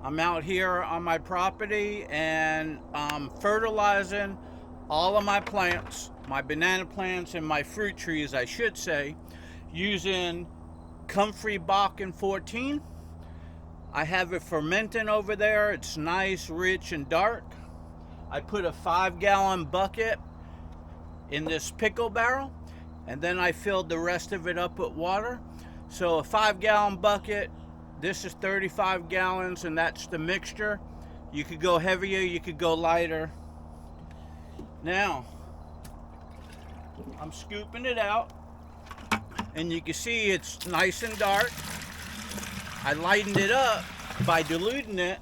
I'm out here on my property and I'm fertilizing all of my plants, my banana plants and my fruit trees, I should say, using Comfrey Bocking 14. I have it fermenting over there. It's nice, rich, and dark. I put a 5-gallon bucket in this pickle barrel, and then I filled the rest of it up with water. So a 5-gallon bucket, this is 35 gallons, and that's the mixture. You could go heavier, you could go lighter. Now, I'm scooping it out, and you can see it's nice and dark. I lightened it up by diluting it.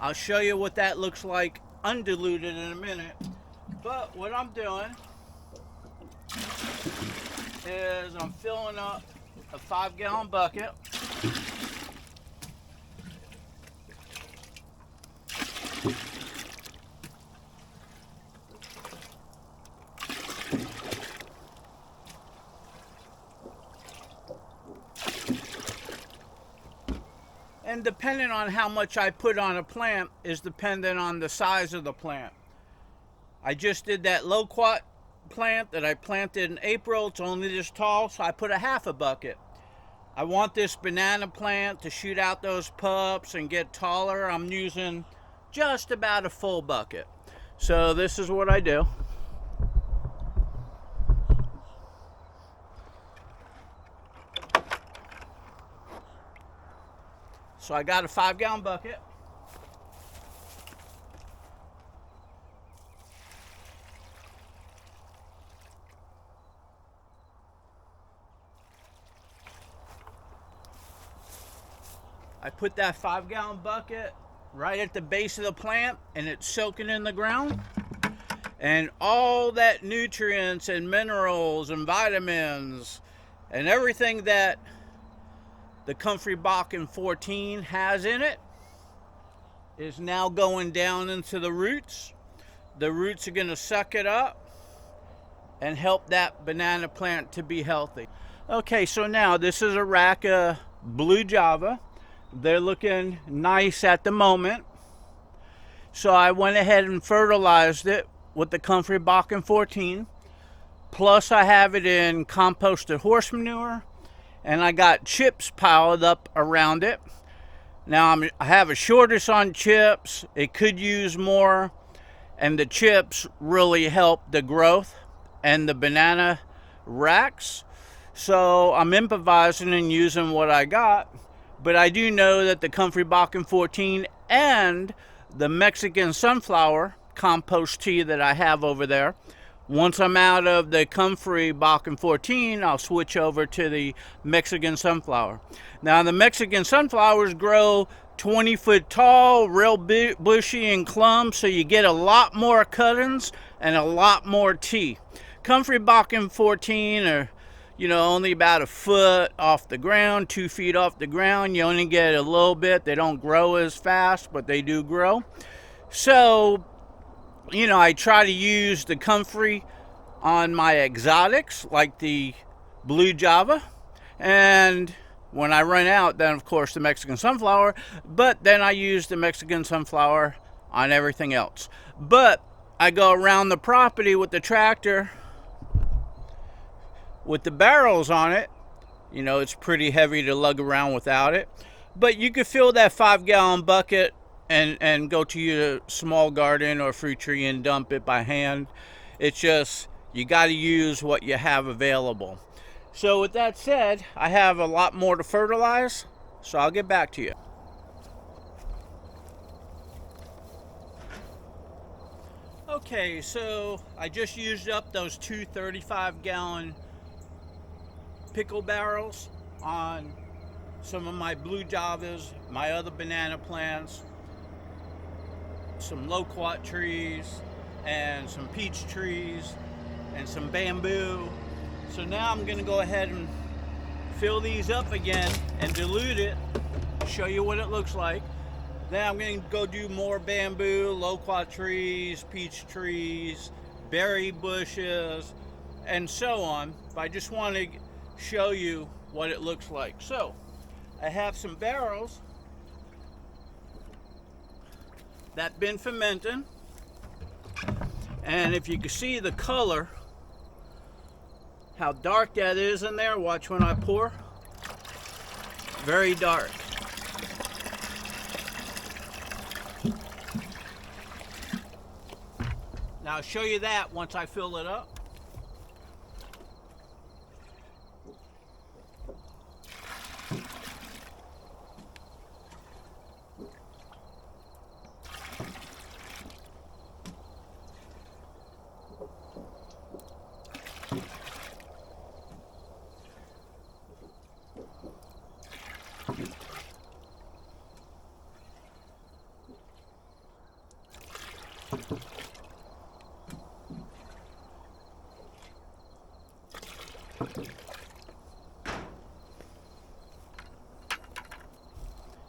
I'll show you what that looks like undiluted in a minute. But what I'm doing is I'm filling up a 5-gallon bucket. And depending on how much I put on a plant is dependent on the size of the plant. I just did that loquat plant that I planted in April. It's only this tall, so I put a half a bucket. I want this banana plant to shoot out those pups and get taller. I'm using just about a full bucket. So this is what I do. So I got a 5-gallon bucket. I put that 5-gallon bucket right at the base of the plant, and it's soaking in the ground. And all that nutrients and minerals and vitamins and everything that the Comfrey Bocking 14 has in it is now going down into the roots. The roots are going to suck it up and help that banana plant to be healthy. Okay, so now this is a rack of blue java. They're looking nice at the moment. So I went ahead and fertilized it with the Comfrey Bocking 14. Plus I have it in composted horse manure. And I got chips piled up around it. Now I have a shortage on chips. It could use more. And the chips really help the growth and the banana racks. So I'm improvising and using what I got. But I do know that the Comfrey Bocking 14 and the Mexican sunflower compost tea that I have over there, once I'm out of the Comfrey Bocking 14, I'll switch over to the Mexican sunflower. Now the Mexican sunflowers grow 20 foot tall, real big, bushy and clumps, so you get a lot more cuttings and a lot more tea. Comfrey Bocking 14 are, only about a foot off the ground, 2 feet off the ground. You only get a little bit. They don't grow as fast, but they do grow. So, I try to use the Comfrey on my exotics, like the blue java. And when I run out, then of course the Mexican sunflower. But then I use the Mexican sunflower on everything else. But I go around the property with the tractor with the barrels on it. It's pretty heavy to lug around without it. But you could fill that 5-gallon bucket and go to your small garden or fruit tree and dump it by hand. It's just, you got to use what you have available. So with that said, I have a lot more to fertilize, so I'll get back to you. Okay, so I just used up those two 35-gallon pickle barrels on some of my blue javas, my other banana plants, some loquat trees, and some peach trees, and some bamboo. So now I'm going to go ahead and fill these up again and dilute it, show you what it looks like. Then I'm going to go do more bamboo, loquat trees, peach trees, berry bushes, and so on. But I just want to show you what it looks like. So I have some barrels That's been fermenting. And if you can see the color, how dark that is in there, watch when I pour. Very dark. Now I'll show you that once I fill it up.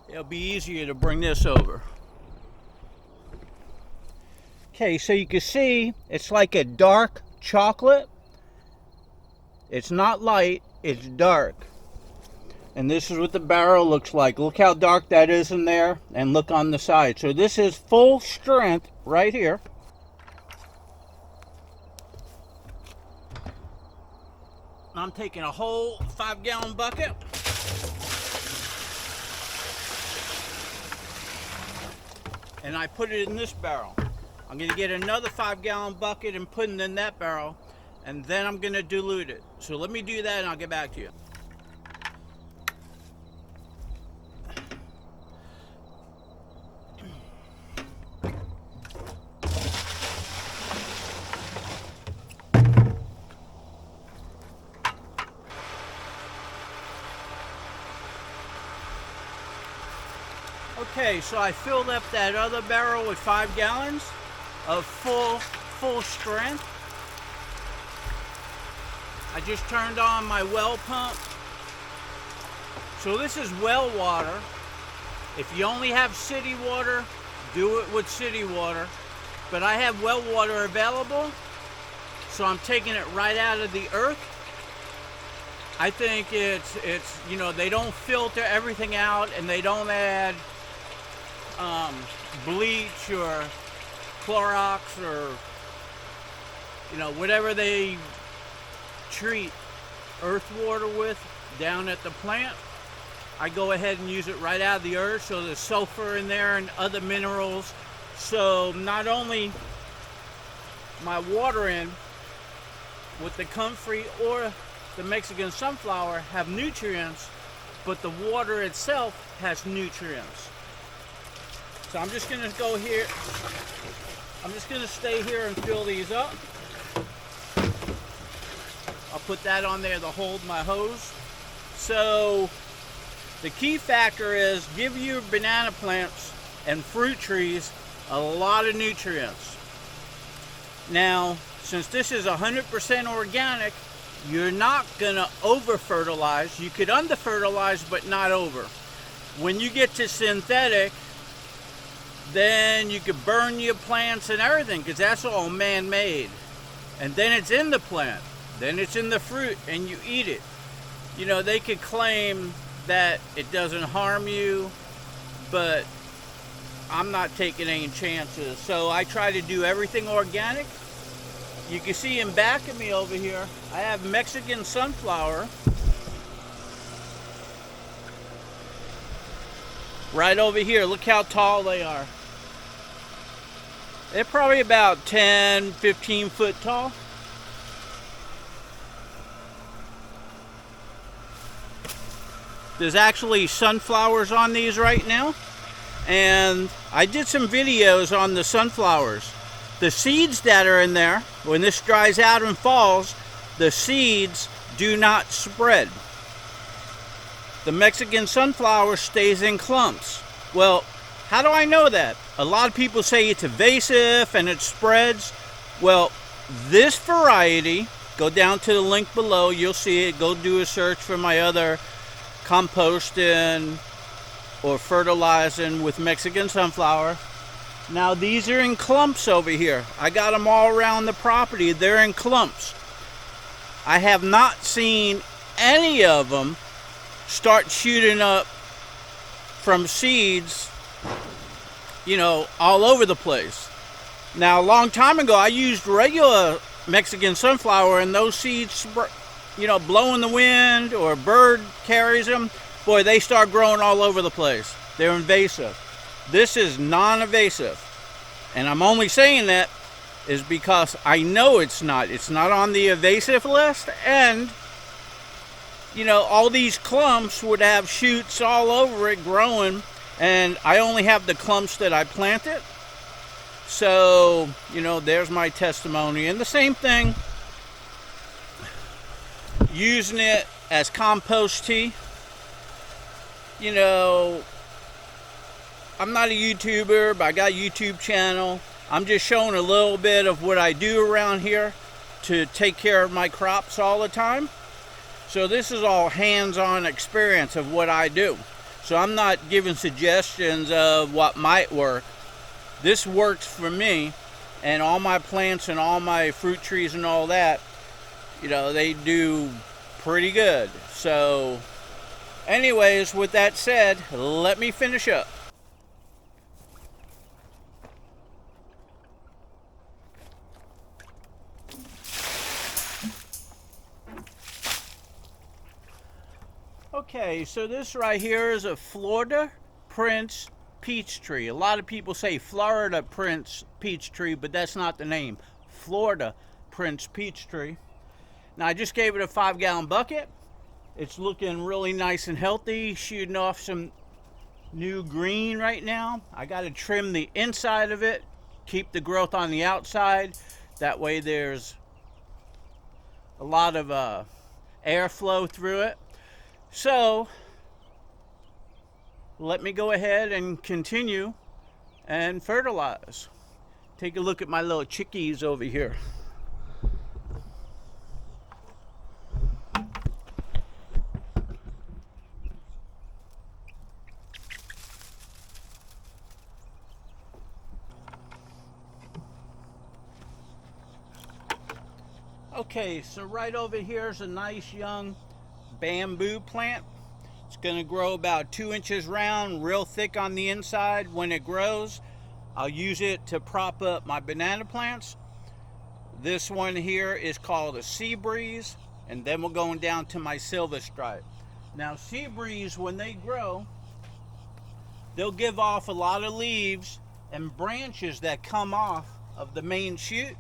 It'll be easier to bring this over. Okay, so you can see it's like a dark chocolate. It's not light, it's dark. And this is what the barrel looks like. Look how dark that is in there, and look on the side. So this is full strength right here. I'm taking a whole 5-gallon bucket. And I put it in this barrel. I'm gonna get another 5-gallon bucket and put it in that barrel, and then I'm gonna dilute it. So let me do that and I'll get back to you. Okay, so I filled up that other barrel with 5 gallons of full strength. I just turned on my well pump. So this is well water. If you only have city water, do it with city water. But I have well water available, so I'm taking it right out of the earth. I think it's you know, they don't filter everything out, and they don't add bleach or Clorox or, you know, whatever they treat earth water with down at the plant. I go ahead and use it right out of the earth, so there's sulfur in there and other minerals. So not only my watering with the Comfrey or the Mexican sunflower have nutrients, but the water itself has nutrients. So I'm just gonna go here. I'm just gonna stay here and fill these up. I'll put that on there to hold my hose. So the key factor is give your banana plants and fruit trees a lot of nutrients. Now, since this is 100% organic, you're not gonna over fertilize. You could under fertilize, but not over. When you get to synthetic, then you could burn your plants and everything, because that's all man-made. And then it's in the plant, then it's in the fruit, and you eat it. You know, they could claim that it doesn't harm you, but I'm not taking any chances. So I try to do everything organic. You can see in back of me over here, I have Mexican sunflower. Right over here, look how tall they are. They're probably about 10, 15 foot tall. There's actually sunflowers on these right now. And I did some videos on the sunflowers. The seeds that are in there, when this dries out and falls, the seeds do not spread. The Mexican sunflower stays in clumps. Well, how do I know that? A lot of people say it's invasive and it spreads. Well, this variety, go down to the link below, you'll see it. Go do a search for my other composting or fertilizing with Mexican sunflower. Now these are in clumps over here. I got them all around the property. They're in clumps. I have not seen any of them start shooting up from seeds you know, all over the place. Now, a long time ago, I used regular Mexican sunflower, and those seeds, you know, blow in the wind or a bird carries them. Boy, they start growing all over the place. They're invasive. This is non-invasive. And I'm only saying that is because I know it's not. It's not on the invasive list. And, you know, all these clumps would have shoots all over it growing. And I only have the clumps that I planted. So, you know, there's my testimony. And the same thing, using it as compost tea. You know, I'm not a YouTuber, but I got a YouTube channel. I'm just showing a little bit of what I do around here to take care of my crops all the time. So this is all hands-on experience of what I do. So I'm not giving suggestions of what might work. This works for me, and all my plants and all my fruit trees and all that, you know, they do pretty good. So anyways, with that said, let me finish up. Okay, so this right here is a Florida Prince peach tree. A lot of people say Florida Prince peach tree, but that's not the name. Florida Prince peach tree. Now, I just gave it a 5-gallon bucket. It's looking really nice and healthy, shooting off some new green right now. I got to trim the inside of it, keep the growth on the outside. That way there's a lot of airflow through it. So let me go ahead and continue and fertilize. Take a look at my little chickies over here. Okay, so right over here is a nice young bamboo plant. It's going to grow about 2 inches round, real thick on the inside. When it grows, I'll use it to prop up my banana plants. This one here is called a sea breeze, and then we're going down to my silver stripe. Now, sea breeze, when they grow, they'll give off a lot of leaves and branches that come off of the main shoot.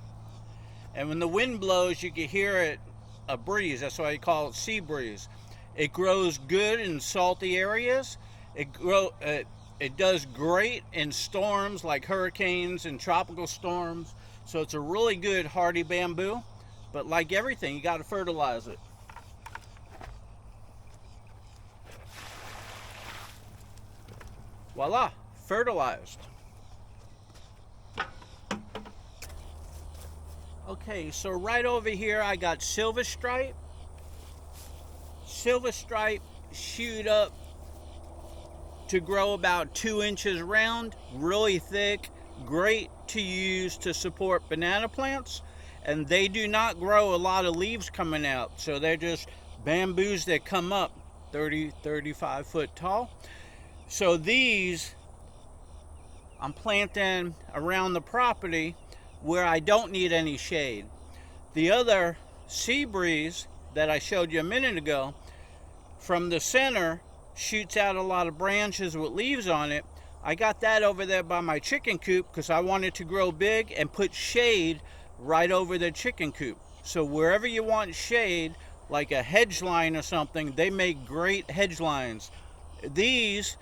And when the wind blows, you can hear it, a breeze. That's why you call it sea breeze. It grows good in salty areas. It does great in storms like hurricanes and tropical storms. So it's a really good hardy bamboo. But like everything, you got to fertilize it. Voila, fertilized. Okay, so right over here I got silver stripe. Silver stripe shoot up to grow about 2 inches round, really thick, great to use to support banana plants. And they do not grow a lot of leaves coming out, so they're just bamboos that come up 35 foot tall. So these I'm planting around the property where I don't need any shade. The other sea breeze that I showed you a minute ago, from the center shoots out a lot of branches with leaves on it. I got that over there by my chicken coop because I wanted to grow big and put shade right over the chicken coop. So wherever you want shade, like a hedge line or something, they make great hedge lines. These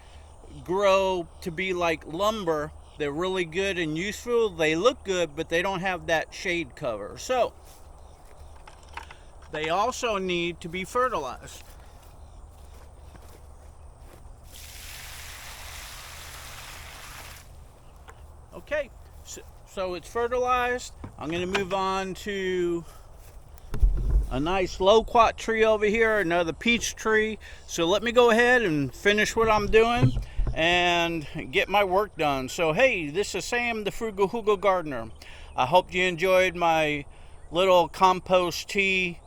grow to be like lumber. They're really good and useful. They look good, but they don't have that shade cover. So they also need to be fertilized. Okay, so it's fertilized. I'm going to move on to a nice loquat tree over here, another peach tree. So let me go ahead and finish what I'm doing and get my work done. So hey, this is Sam, the Frugal Hugel Gardener. I hope you enjoyed my little compost tea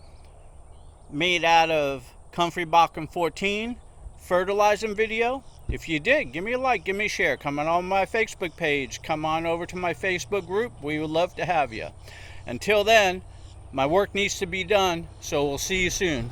made out of Comfrey Bocking 14 fertilizing video. If you did, give me a like, give me a share. Come on my Facebook page. Come on over to my Facebook group. We would love to have you. Until then, my work needs to be done, so we'll see you soon.